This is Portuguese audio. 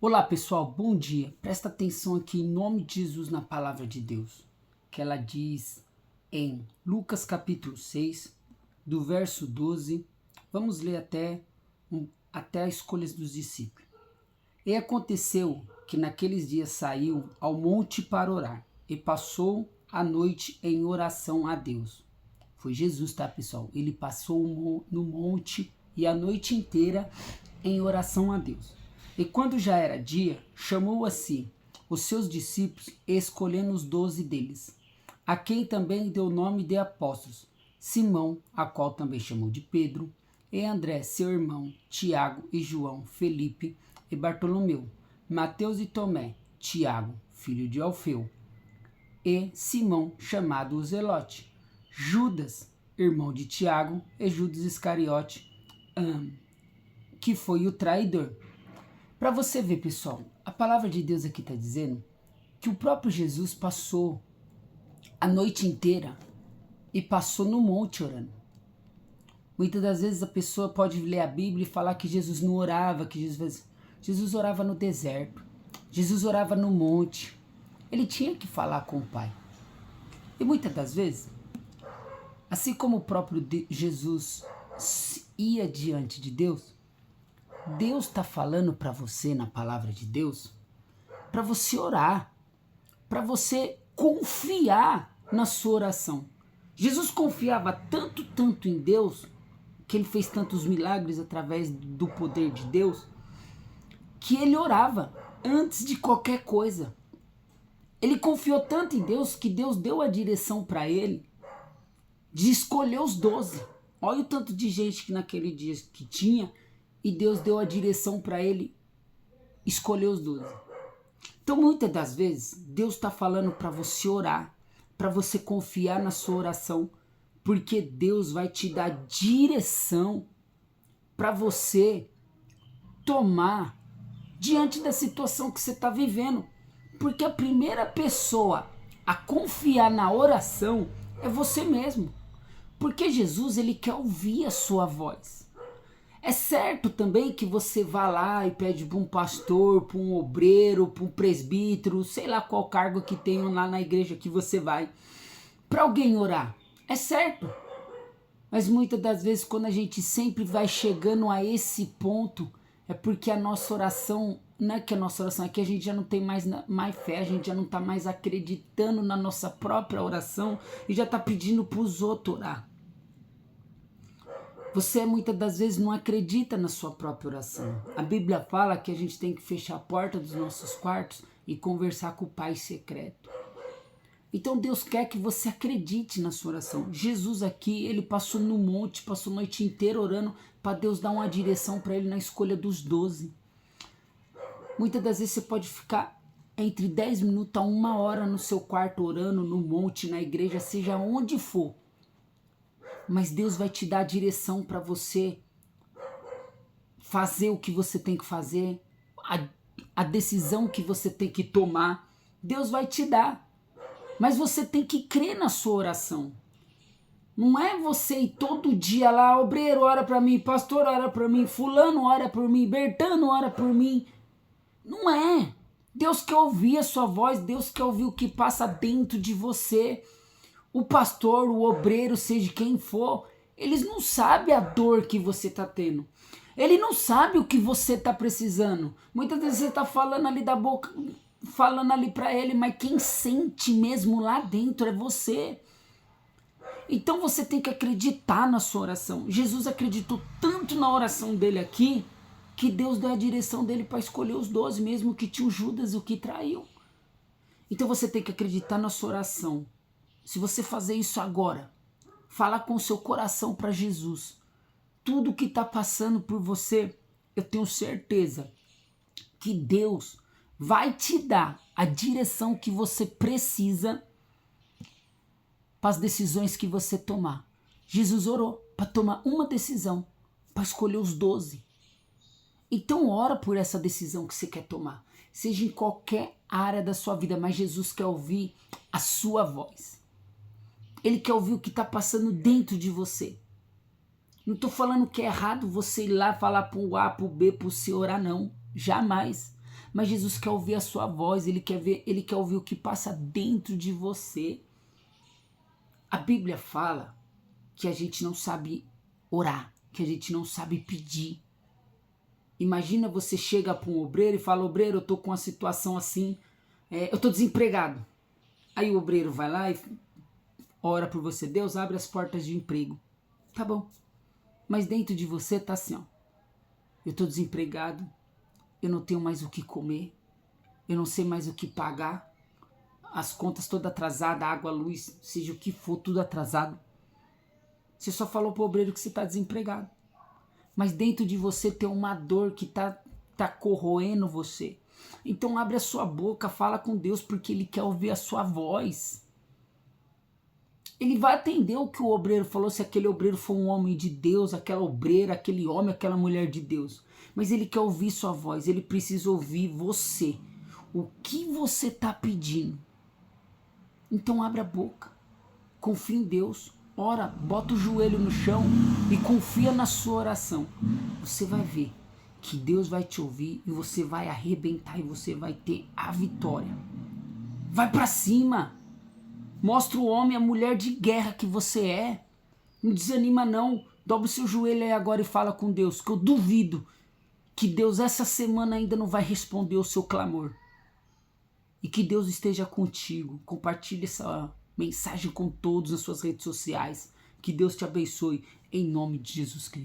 Olá pessoal, bom dia. Presta atenção aqui em nome de Jesus na palavra de Deus, que ela diz em Lucas capítulo 6, do verso 12, vamos ler até as escolhas dos discípulos. E aconteceu que naqueles dias saiu ao monte para orar e passou a noite em oração a Deus. Foi Jesus, tá pessoal? Ele passou no monte e a noite inteira em oração a Deus. E quando já era dia, chamou a si os seus discípulos, escolhendo os 12 deles, a quem também deu o nome de apóstolos: Simão, a qual também chamou de Pedro, e André, seu irmão, Tiago e João, Felipe e Bartolomeu, Mateus e Tomé, Tiago, filho de Alfeu, e Simão, chamado o Zelote, Judas, irmão de Tiago, e Judas Iscariote, que foi o traidor. Para você ver, pessoal, a palavra de Deus aqui está dizendo que o próprio Jesus passou a noite inteira e passou no monte orando. Muitas das vezes a pessoa pode ler a Bíblia e falar que Jesus não orava, que Jesus orava no deserto, Jesus orava no monte. Ele tinha que falar com o Pai. E muitas das vezes, assim como o próprio Jesus ia diante de Deus, Deus está falando para você na palavra de Deus, para você orar, para você confiar na sua oração. Jesus confiava tanto em Deus, que ele fez tantos milagres através do poder de Deus, que ele orava antes de qualquer coisa. Ele confiou tanto em Deus que Deus deu a direção para ele de escolher os 12. Olha o tanto de gente que naquele dia que tinha, e Deus deu a direção para ele escolher os 12. Então, muitas das vezes, Deus está falando para você orar, para você confiar na sua oração, porque Deus vai te dar direção para você tomar diante da situação que você está vivendo. Porque a primeira pessoa a confiar na oração é você mesmo. Porque Jesus, ele quer ouvir a sua voz. É certo também que você vá lá e pede para um pastor, para um obreiro, para um presbítero, sei lá qual cargo que tenham lá na igreja que você vai, para alguém orar. É certo. Mas muitas das vezes quando a gente sempre vai chegando a esse ponto, é porque a nossa oração, não é que a nossa oração, é que a gente já não tem mais fé, a gente já não está mais acreditando na nossa própria oração e já está pedindo para os outros orar. Você muitas das vezes não acredita na sua própria oração. A Bíblia fala que a gente tem que fechar a porta dos nossos quartos e conversar com o Pai secreto. Então Deus quer que você acredite na sua oração. Jesus aqui, ele passou no monte, passou a noite inteira orando para Deus dar uma direção para ele na escolha dos 12. Muitas das vezes você pode ficar entre 10 minutos a 1 hora no seu quarto orando, no monte, na igreja, seja onde for. Mas Deus vai te dar a direção para você fazer o que você tem que fazer, a decisão que você tem que tomar. Deus vai te dar. Mas você tem que crer na sua oração. Não é você ir todo dia lá, obreiro ora para mim, pastor ora para mim, fulano ora por mim, Bertano ora por mim. Não é. Deus quer ouvir a sua voz, Deus quer ouvir o que passa dentro de você. O pastor, o obreiro, seja quem for, eles não sabem a dor que você está tendo. Ele não sabe o que você está precisando. Muitas vezes você está falando ali da boca, falando ali para ele, mas quem sente mesmo lá dentro é você. Então você tem que acreditar na sua oração. Jesus acreditou tanto na oração dele aqui, que Deus deu a direção dele para escolher os 12, mesmo que tinha o Judas, o que traiu. Então você tem que acreditar na sua oração. Se você fazer isso agora, falar com o seu coração para Jesus, tudo que está passando por você, eu tenho certeza que Deus vai te dar a direção que você precisa para as decisões que você tomar. Jesus orou para tomar uma decisão, para escolher os 12. Então ora por essa decisão que você quer tomar, seja em qualquer área da sua vida, mas Jesus quer ouvir a sua voz. Ele quer ouvir o que está passando dentro de você. Não estou falando que é errado você ir lá falar para o A, para o B, para o C orar, não. Jamais. Mas Jesus quer ouvir a sua voz, ele quer ouvir o que passa dentro de você. A Bíblia fala que a gente não sabe orar, que a gente não sabe pedir. Imagina você chega para um obreiro e fala: obreiro, eu tô com uma situação assim, eu tô desempregado. Aí o obreiro vai lá e ora por você: Deus, abre as portas de emprego. Tá bom. Mas dentro de você tá assim, ó: eu tô desempregado, eu não tenho mais o que comer, eu não sei mais o que pagar, as contas todas atrasadas, água, luz, seja o que for, tudo atrasado. Você só falou pro obreiro que você tá desempregado. Mas dentro de você tem uma dor que tá corroendo você. Então abre a sua boca, fala com Deus, porque Ele quer ouvir a sua voz. Ele vai atender o que o obreiro falou, se aquele obreiro for um homem de Deus, aquela obreira, aquele homem, aquela mulher de Deus. Mas Ele quer ouvir sua voz, Ele precisa ouvir você. O que você está pedindo? Então abre a boca, confia em Deus, ora, bota o joelho no chão e confia na sua oração. Você vai ver que Deus vai te ouvir e você vai arrebentar e você vai ter a vitória. Vai para cima! Mostra o homem, a mulher de guerra que você é. Não desanima não. Dobra o seu joelho aí agora e fala com Deus, que eu duvido que Deus essa semana ainda não vai responder o seu clamor. E que Deus esteja contigo. Compartilhe essa mensagem com todos nas suas redes sociais. Que Deus te abençoe em nome de Jesus Cristo.